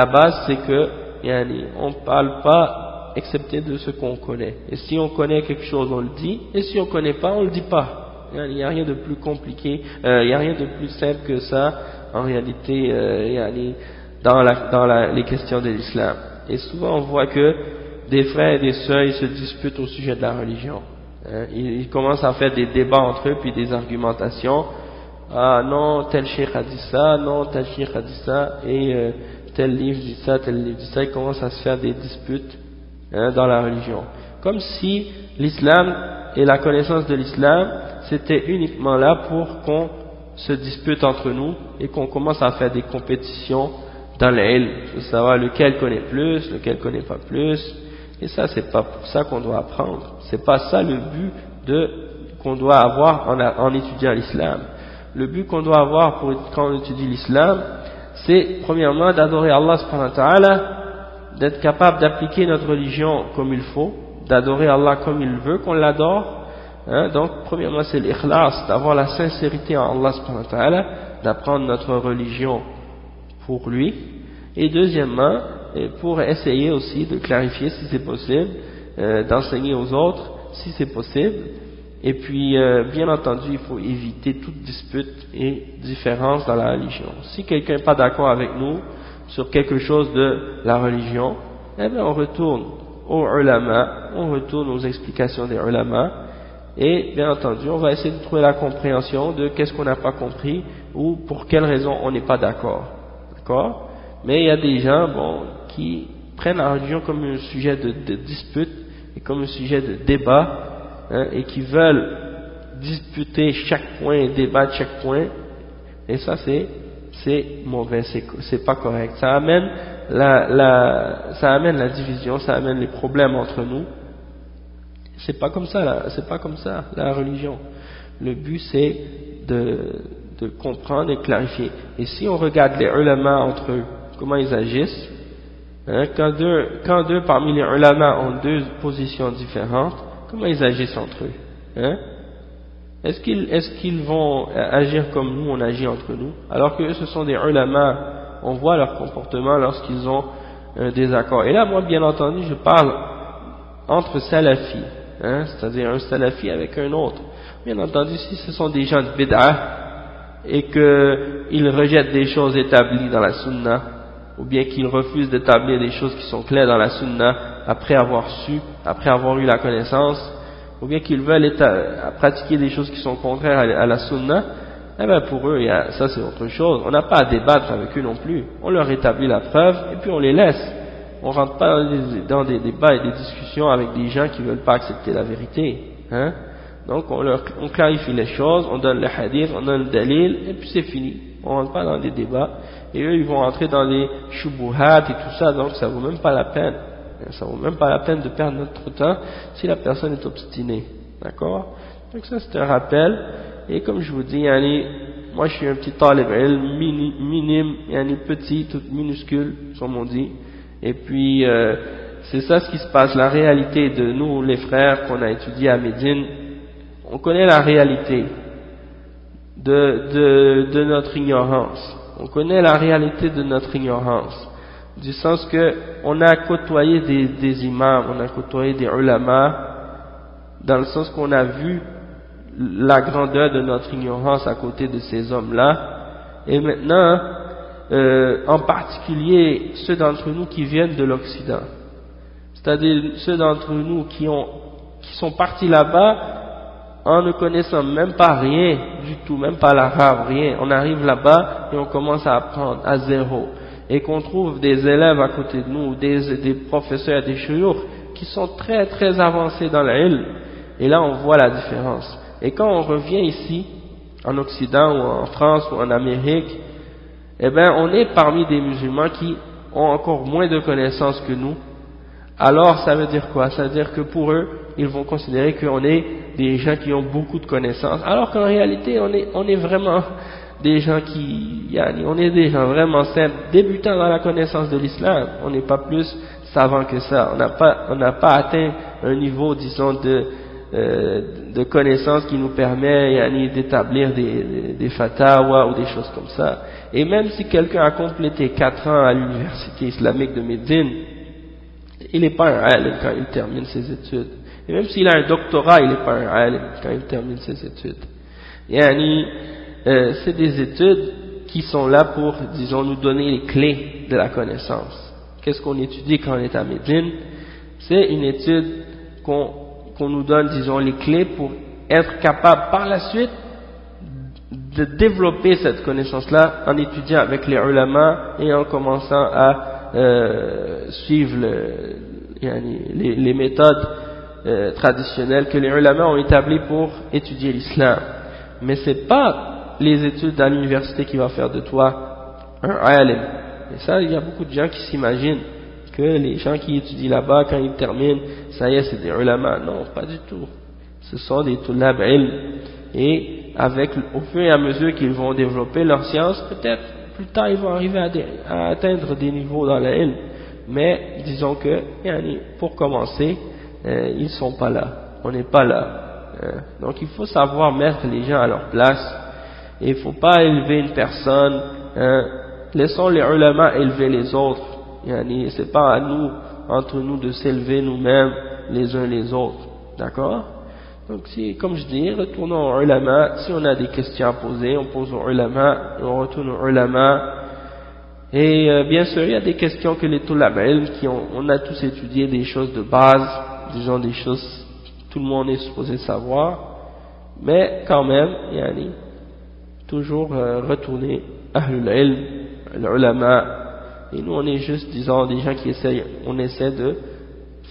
La base, c'est que on ne parle pas excepté de ce qu'on connaît. Et si on connaît quelque chose, on le dit. Et si on ne connaît pas, on ne le dit pas. Il n'y a rien de plus compliqué, il n'y a rien de plus simple que ça, en réalité, dans les questions de l'islam. Et souvent, on voit que des frères et des sœurs, ils se disputent au sujet de la religion. Ils commencent à faire des débats entre eux, puis des argumentations. Ah non, tel cheikh a dit ça, non, tel cheikh a dit ça, et tel livre dit ça, tel livre dit ça. Ils commencent à se faire des disputes dans la religion. Comme si l'islam et la connaissance de l'islam, c'était uniquement là pour qu'on se dispute entre nous et qu'on commence à faire des compétitions dans l'ilm, pour savoir lequel connaît plus, lequel connaît pas plus. Et ça, c'est pas pour ça qu'on doit apprendre. C'est pas ça le but qu'on doit avoir en étudiant l'islam. Le but qu'on doit avoir quand on étudie l'islam, c'est premièrement d'adorer Allah subhanahu wa ta'ala, d'être capable d'appliquer notre religion comme il faut, d'adorer Allah comme il veut qu'on l'adore. Donc, premièrement, c'est l'ikhlas, d'avoir la sincérité en Allah subhanahu wa ta'ala, d'apprendre notre religion pour lui. Et deuxièmement, pour essayer aussi de clarifier si c'est possible, d'enseigner aux autres si c'est possible. Et puis, bien entendu, il faut éviter toute dispute et différence dans la religion. Si quelqu'un n'est pas d'accord avec nous sur quelque chose de la religion, eh bien, on retourne aux ulama, on retourne aux explications des ulama, et bien entendu, on va essayer de trouver la compréhension de qu'est-ce qu'on n'a pas compris ou pour quelle raison on n'est pas d'accord. D'accord? Mais il y a des gens, qui prennent la religion comme un sujet de dispute et comme un sujet de débat, et qui veulent disputer chaque point et débattre chaque point, et ça c'est mauvais, c'est pas correct. Ça amène la division, ça amène les problèmes entre nous. C'est pas comme ça la religion. Le but c'est de comprendre et clarifier. Et si on regarde les ulama entre eux, comment ils agissent, quand deux parmi les ulama ont deux positions différentes, comment ils agissent entre eux, Est-ce qu'ils vont agir comme nous on agit entre nous, alors que eux ce sont des ulama, on voit leur comportement lorsqu'ils ont un désaccord. Et là, moi bien entendu, je parle entre salafis, c'est-à-dire un salafi avec un autre. Bien entendu, si ce sont des gens de bid'ah et qu'ils rejettent des choses établies dans la sunna, ou bien qu'ils refusent d'établir des choses qui sont claires dans la sunna après avoir eu la connaissance, ou bien qu'ils veulent pratiquer des choses qui sont contraires à la sunna, eh bien pour eux, ça c'est autre chose. On n'a pas à débattre avec eux non plus. On leur établit la preuve et puis on les laisse. On rentre pas dans des débats et des discussions avec des gens qui veulent pas accepter la vérité. Donc on clarifie les choses, on donne le hadith, on donne le dalil et puis c'est fini. On rentre pas dans des débats. Et eux, ils vont entrer dans les shubuhat et tout ça, donc ça vaut même pas la peine. Ça vaut même pas la peine de perdre notre temps si la personne est obstinée. D'accord? Donc ça, c'est un rappel. Et comme je vous dis, moi je suis un petit talib minime, petit, tout minuscule, comme on dit. Et puis, c'est ça ce qui se passe. La réalité de nous, les frères qu'on a étudiés à Médine, on connaît la réalité de notre ignorance. On connaît la réalité de notre ignorance, du sens que on a côtoyé des imams, on a côtoyé des ulama, dans le sens qu'on a vu la grandeur de notre ignorance à côté de ces hommes-là, et maintenant, en particulier ceux d'entre nous qui viennent de l'Occident, c'est-à-dire ceux d'entre nous qui sont partis là-bas en ne connaissant même pas rien du tout, même pas l'arabe, rien. On arrive là-bas et on commence à apprendre à zéro. Et qu'on trouve des élèves à côté de nous, des professeurs, des shuyukh qui sont très très avancés dans l'ilm. Et là on voit la différence. Et quand on revient ici, en Occident ou en France ou en Amérique, eh ben on est parmi des musulmans qui ont encore moins de connaissances que nous. Alors ça veut dire quoi? Ça veut dire que pour eux, ils vont considérer qu'on est des gens qui ont beaucoup de connaissances, alors qu'en réalité on est vraiment des gens on est des gens vraiment simples, débutants dans la connaissance de l'islam. On n'est pas plus savants que ça. On n'a pas atteint un niveau, disons, de connaissances qui nous permet d'établir des fatawa ou des choses comme ça. Et même si quelqu'un a complété 4 ans à l'université islamique de Médine, il n'est pas un alim quand il termine ses études. Et même s'il a un doctorat, il n'est pas un alim quand il termine ses études. C'est des études qui sont là pour, disons, nous donner les clés de la connaissance. Qu'est-ce qu'on étudie quand on est à Médine? C'est une étude qu'on nous donne, disons, les clés pour être capable par la suite de développer cette connaissance-là en étudiant avec les ulama et en commençant à suivre les méthodes traditionnelles que les ulama ont établies pour étudier l'islam. Mais c'est pas les études à l'université qui va faire de toi un alim. Et ça, il y a beaucoup de gens qui s'imaginent que les gens qui étudient là-bas, quand ils terminent, ça y est, c'est des ulama. Non, pas du tout. Ce sont des tulab ilm. Et au fur et à mesure qu'ils vont développer leur science, peut-être plus tard ils vont arriver à atteindre des niveaux dans la ilm. Mais disons que, pour commencer, ils sont pas là. On n'est pas là. Donc il faut savoir mettre les gens à leur place. Et il ne faut pas élever une personne. Laissons les ulama élever les autres. C'est pas à nous, entre nous, de s'élever nous-mêmes les uns les autres. D'accord? Donc comme je dis, retournons aux ulama. Si on a des questions à poser, on pose aux ulama, on retourne aux ulama. Et bien sûr, il y a des questions que les tulab ilm, on a tous étudié des choses de base, disons des choses que tout le monde est supposé savoir, mais quand même, toujours retourner ahlul ilm, l'ulama, et nous on est juste, disons, des gens qui on essaie de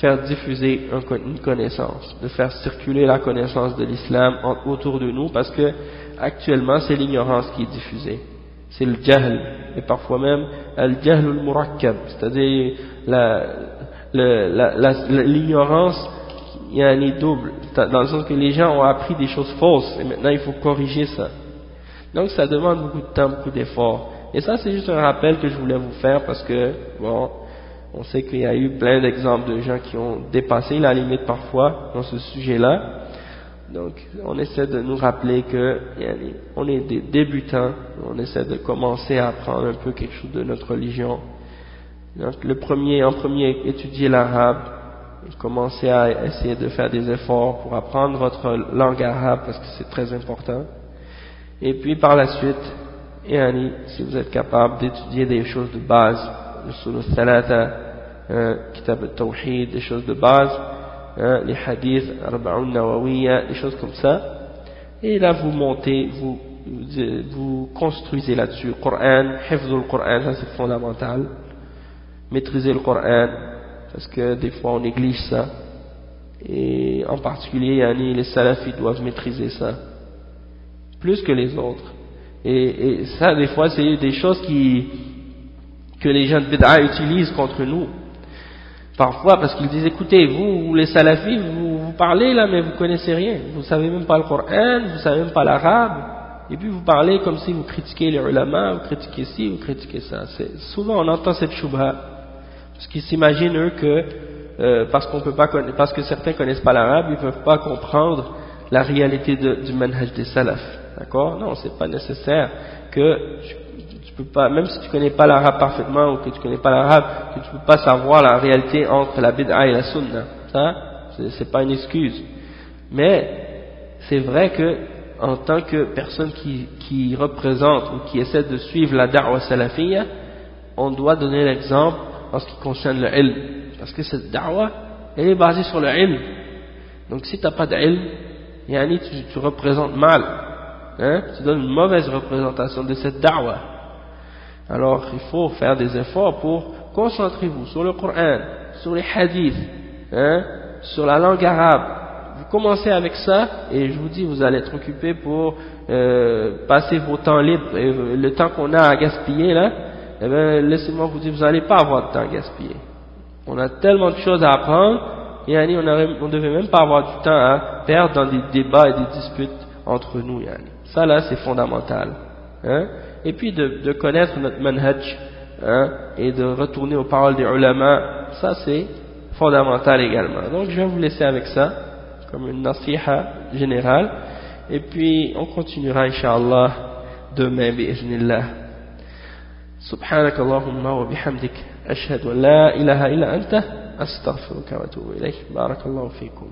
faire diffuser une connaissance, de faire circuler la connaissance de l'islam autour de nous, parce que actuellement c'est l'ignorance qui est diffusée, c'est le jahl, et parfois même al jahl al murakkab, c'est-à-dire l'ignorance double, dans le sens que les gens ont appris des choses fausses et maintenant il faut corriger ça. Donc ça demande beaucoup de temps, beaucoup d'efforts. Et ça c'est juste un rappel que je voulais vous faire parce que, bon, on sait qu'il y a eu plein d'exemples de gens qui ont dépassé la limite parfois dans ce sujet-là. Donc on essaie de nous rappeler que on est des débutants, on essaie de commencer à apprendre un peu quelque chose de notre religion. Donc en premier, étudier l'arabe, commencer à essayer de faire des efforts pour apprendre votre langue arabe parce que c'est très important. Et puis par la suite, si vous êtes capable d'étudier des choses de base, l'usul al-thalatha, kitab al-tawhid, des choses de base, les hadiths, arba'un nawawiyya, des choses comme ça, et là vous montez, vous construisez là-dessus. Coran, hifzul Coran, ça c'est fondamental. Maîtriser le Coran, parce que des fois on néglige ça, et en particulier les salafis doivent maîtriser ça plus que les autres, et ça des fois c'est des choses que les gens de bid'a utilisent contre nous parfois, parce qu'ils disent écoutez, vous les salafis vous parlez là mais vous connaissez rien, vous savez même pas le Coran, vous savez même pas l'arabe, et puis vous parlez comme si vous critiquez les ulama, vous critiquez ci, vous critiquez ça. Souvent on entend cette shubha parce qu'ils s'imaginent eux que parce que certains connaissent pas l'arabe, ils peuvent pas comprendre la réalité du manhaj des salafs. D'accord? Non, c'est pas nécessaire que tu peux pas, même si tu connais pas l'arabe parfaitement ou que tu connais pas l'arabe, que tu peux pas savoir la réalité entre la bid'a et la sunna. Ça, c'est pas une excuse. Mais c'est vrai que en tant que personne qui représente ou qui essaie de suivre la da'wa salafiyya, on doit donner l'exemple en ce qui concerne le ilm, parce que cette da'wa elle est basée sur le ilm. Donc si tu n'as pas d'ilm, tu représentes mal, tu donnes une mauvaise représentation de cette da'wa. Alors il faut faire des efforts pour concentrez-vous sur le Coran, sur les hadiths, sur la langue arabe. Vous commencez avec ça et je vous dis vous allez être occupé pour passer vos temps libres, et le temps qu'on a à gaspiller là, eh bien, laissez-moi vous dire, vous n'allez pas avoir de temps à gaspiller. On a tellement de choses à apprendre, et on devait même pas avoir du temps à perdre dans des débats et des disputes entre nous. Ça là, c'est fondamental. Et puis de connaître notre manhaj, et de retourner aux paroles des ulama, ça c'est fondamental également. Donc je vais vous laisser avec ça. comme une nasiha générale, et puis on continuera Inch'Allah demain bi'idhnillah. سبحانك اللهم وبحمدك أشهد أن لا إله إلا أنت أستغفرك وأتوب إليك بارك الله فيكم.